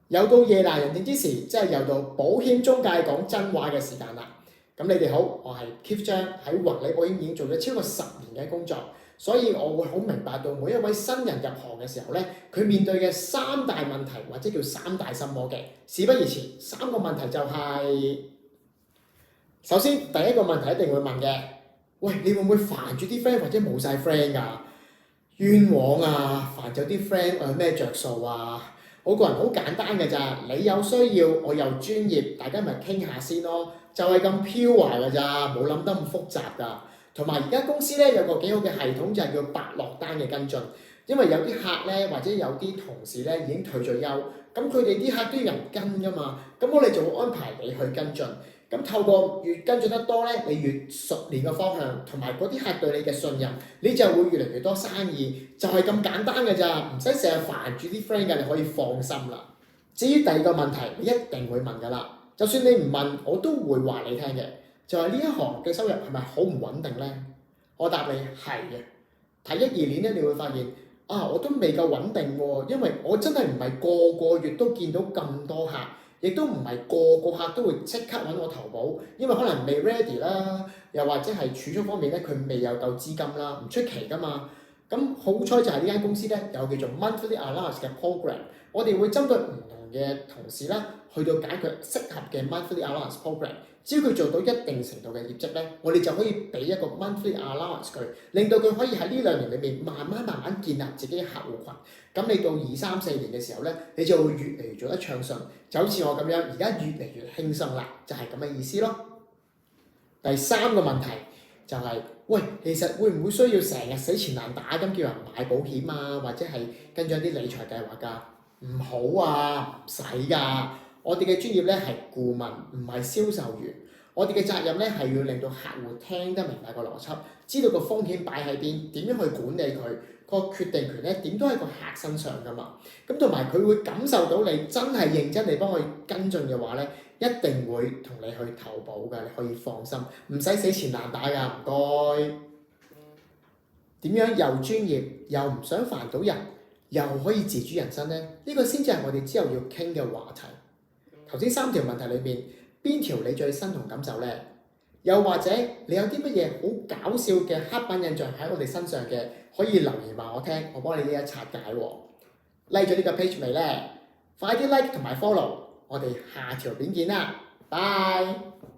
又到夜闌人靜之時，即係又到保險中介講真話嘅時間啦。咁你哋好，我係 Keith 張，喺宏利保險已經做咗超過10年嘅工作，所以我會好明白到每一位新人入行嘅時候咧，佢面對嘅3大問題或者叫3大心魔嘅。事不宜遲，3個問題就係、首先第一個問題一定會問嘅，喂，你會唔會煩住啲 friend 或者冇晒 friend 㗎？冤枉啊！煩咗啲 friend 我有咩着數啊？我個人好簡單嘅咋，你有需要我又專業，大家咪傾下先咯，就係咁飄華㗎咋，冇諗得咁複雜㗎。同埋而家公司咧有個幾好嘅系統就係叫白落單嘅跟進，因為有啲客咧或者有啲同事咧已經退咗休，咁佢哋啲客都要人跟㗎嘛，咁我哋就會安排你去跟進。咁透過越跟進得多咧，你越熟練嘅方向，同埋嗰啲客對你嘅信任，你就會越嚟越多生意，就係咁簡單嘅咋，唔使成日煩住啲 friend 㗎，你可以放心啦。至於第二個問題，你一定會問㗎啦，就算你唔問，我都會話你聽嘅，就係呢一行嘅收入係咪好唔穩定咧？我答你係嘅。睇1、2年咧，你會發現我都未夠穩定喎，因為我真係唔係個個月都見到咁多客。亦都唔係個個客都會即刻揾我投保，因為可能未 ready 啦，又或者係儲蓄方面咧佢未有夠資金啦，唔出奇㗎嘛。咁好彩就係呢間公司咧有叫做 monthly allowance 嘅 program，我哋會針對唔同嘅同事啦，去到揀佢適合嘅 monthly allowance program。只要佢做到一定程度嘅業績咧，我哋就可以俾一個 monthly allowance 佢，令到佢可以喺呢2年裏面慢慢建立自己嘅客戶群。咁你到2、3、4年嘅時候咧，你就會越嚟越做得暢順，就好似我咁樣，而家越嚟越輕鬆啦，就係咁嘅意思咯。第3個問題就係、喂，其實會唔會需要成日死纏爛打咁叫人買保險啊，或者係跟住啲理財計劃㗎？唔好啊，唔使㗎。我哋嘅專業咧係顧問，唔係銷售員。我哋嘅責任咧係要令到客戶聽得明白個邏輯，知道個風險擺喺邊，點樣去管理佢。個決定權咧點都喺個客身上㗎嘛。咁同埋佢會感受到你真係認真地幫佢跟進嘅話咧，一定會同你去投保㗎，你可以放心，唔使死纏爛打㗎，唔該。點樣又專業又唔想煩到人，又可以自主人生咧？呢個先至係我哋之後要傾嘅話題。頭先3條問題裏面，邊條你最身同感受咧？又或者你有啲乜嘢好搞笑嘅刻板印象喺我哋身上嘅，可以留言話我聽，我幫你一一拆解喎。like 咗呢個 page 未咧？快啲 like 同埋 follow，我哋下條片見啦，拜。